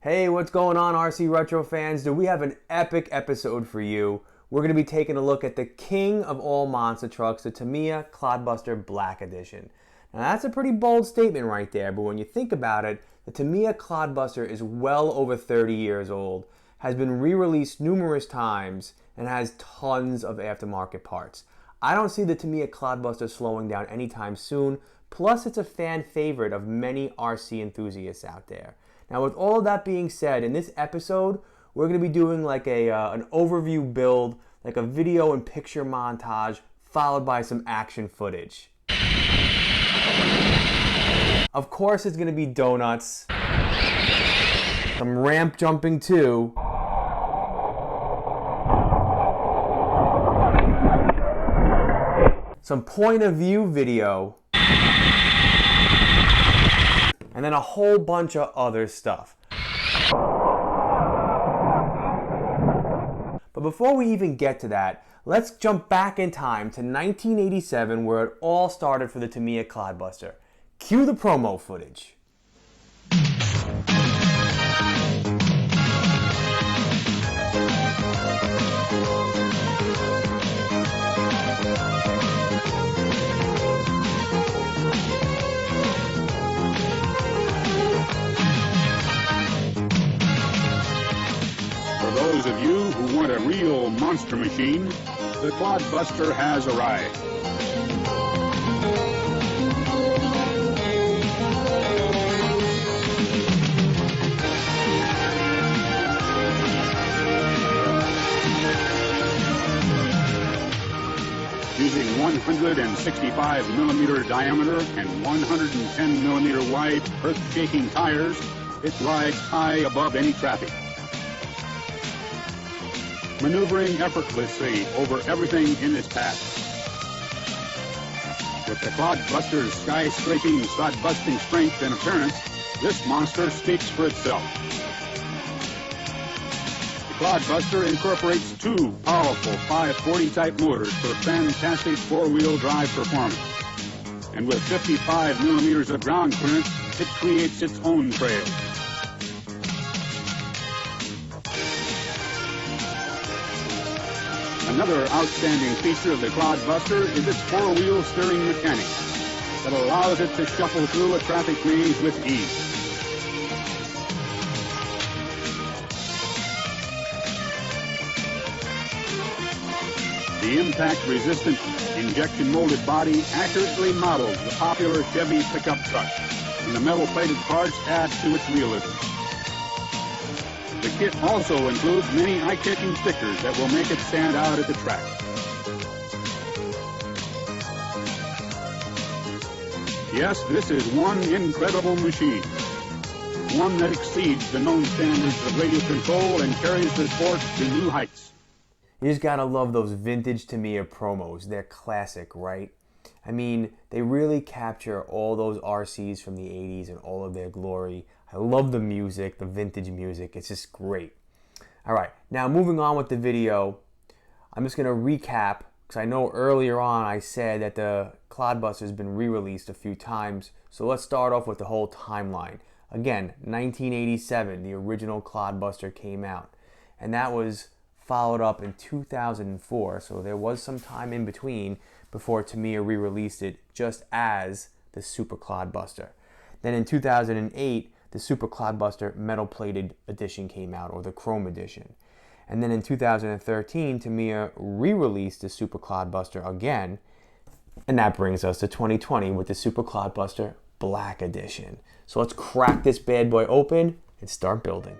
Hey, what's going on, RC Retro fans? Do we have an epic episode for you? We're going to be taking a look at the king of all monster trucks, the Tamiya Clodbuster Black Edition. Now that's a pretty bold statement right there, but when you think about it, the Tamiya Clodbuster is well over 30 years old, has been re-released numerous times, and has tons of aftermarket parts. I don't see the Tamiya Clodbuster slowing down anytime soon, plus it's a fan favorite of many RC enthusiasts out there. Now with all of that being said, in this episode, we're going to be doing like an overview build, like a video and picture montage, followed by some action footage. Of course it's going to be donuts, some ramp jumping too, some point of view video, and then a whole bunch of other stuff. But before we even get to that, let's jump back in time to 1987, where it all started for the Tamiya Clodbuster. Cue the promo footage. For those of you who want a real monster machine, the Clodbuster has arrived. Using 165mm diameter and 110mm wide earth-shaking tires, it rides high above any traffic, maneuvering effortlessly over everything in its path. With the Clodbuster's sky-scraping, sod-busting strength and appearance, this monster speaks for itself. The Clodbuster incorporates two powerful 540 type motors for fantastic four-wheel drive performance. And with 55mm of ground clearance, it creates its own trail. Another outstanding feature of the Clodbuster is its four-wheel steering mechanics that allows it to shuffle through a traffic maze with ease. The impact-resistant, injection-molded body accurately models the popular Chevy pickup truck, and the metal-plated parts add to its realism. The kit also includes many eye-catching stickers that will make it stand out at the track. Yes, this is one incredible machine. One that exceeds the known standards of radio control and carries the sport to new heights. You just gotta love those vintage Tamiya promos. They're classic, right? I mean, they really capture all those RCs from the 80s and all of their glory. I love the music, the vintage music. It's just great. All right, now moving on with the video, I'm just gonna recap, because I know earlier on I said that the Clodbuster has been re-released a few times. So let's start off with the whole timeline. Again, 1987, the original Clodbuster came out. And that was followed up in 2004, so there was some time in between before Tamiya re-released it just as the Super Clodbuster. Then in 2008, the Super Clodbuster metal-plated edition came out, or the Chrome edition. And then in 2013, Tamiya re-released the Super Clodbuster again, and that brings us to 2020 with the Super Clodbuster Black Edition. So let's crack this bad boy open and start building.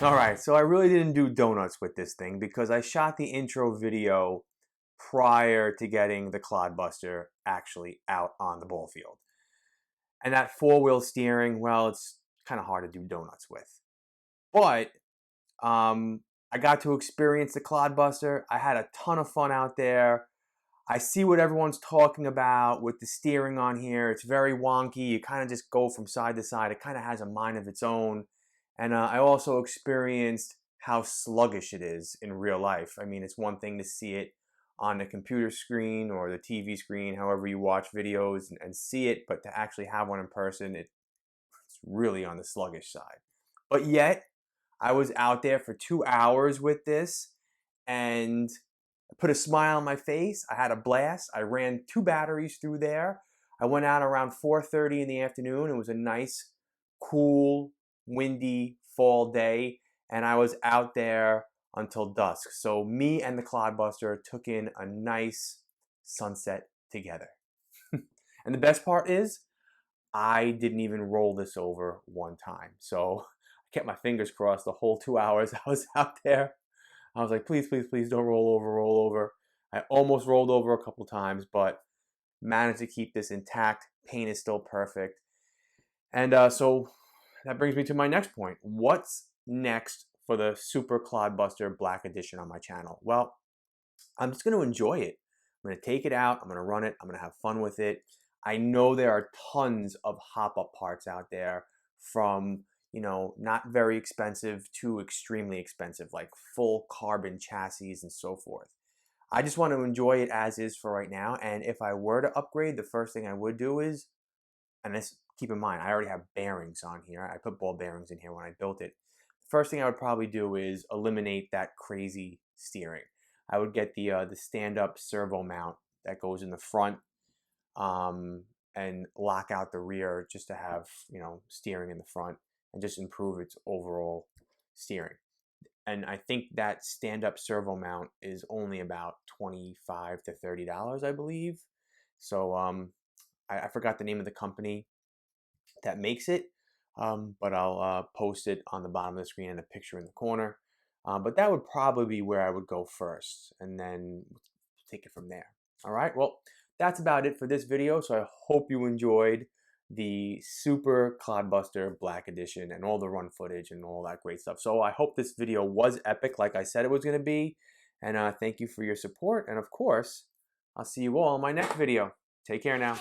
All right, so I really didn't do donuts with this thing because I shot the intro video prior to getting the Clodbuster actually out on the ball field. And that four-wheel steering, well, it's kind of hard to do donuts with. But I got to experience the Clodbuster. I had a ton of fun out there. I see what everyone's talking about with the steering on here. It's very wonky. You kind of just go from side to side. It kind of has a mind of its own. And I also experienced how sluggish it is in real life. I mean, it's one thing to see it on the computer screen or the TV screen, however you watch videos and see it, but to actually have one in person, it's really on the sluggish side. But yet, I was out there for 2 hours with this and put a smile on my face. I had a blast. I ran 2 batteries through there. I went out around 4:30 in the afternoon. It was a nice, cool, windy fall day, and I was out there until dusk. So me and the Clodbuster took in a nice sunset together. And the best part is, I didn't even roll this over one time. So I kept my fingers crossed the whole 2 hours I was out there. I was like, please, please, please don't roll over, roll over. I almost rolled over a couple times, but managed to keep this intact. Paint is still perfect. And so that brings me to my next point. What's next for the Super Clodbuster Black Edition on my channel? Well, I'm just going to enjoy it. I'm going to take it out. I'm going to run it. I'm going to have fun with it. I know there are tons of hop-up parts out there from, not very expensive to extremely expensive, like full carbon chassis and so forth. I just want to enjoy it as is for right now. And if I were to upgrade, the first thing I would do is, and this, keep in mind, I already have bearings on here. I put ball bearings in here when I built it. The first thing I would probably do is eliminate that crazy steering. I would get the stand-up servo mount that goes in the front and lock out the rear just to have, steering in the front and just improve its overall steering. And I think that stand-up servo mount is only about $25 to $30, I believe. So I forgot the name of the company that makes it, but I'll post it on the bottom of the screen and a picture in the corner. But that would probably be where I would go first, and then take it from there. All right, well, that's about it for this video. So I hope you enjoyed the Super Clodbuster Black Edition and all the run footage and all that great stuff. So I hope this video was epic like I said it was going to be. And thank you for your support. And of course, I'll see you all in my next video. Take care now.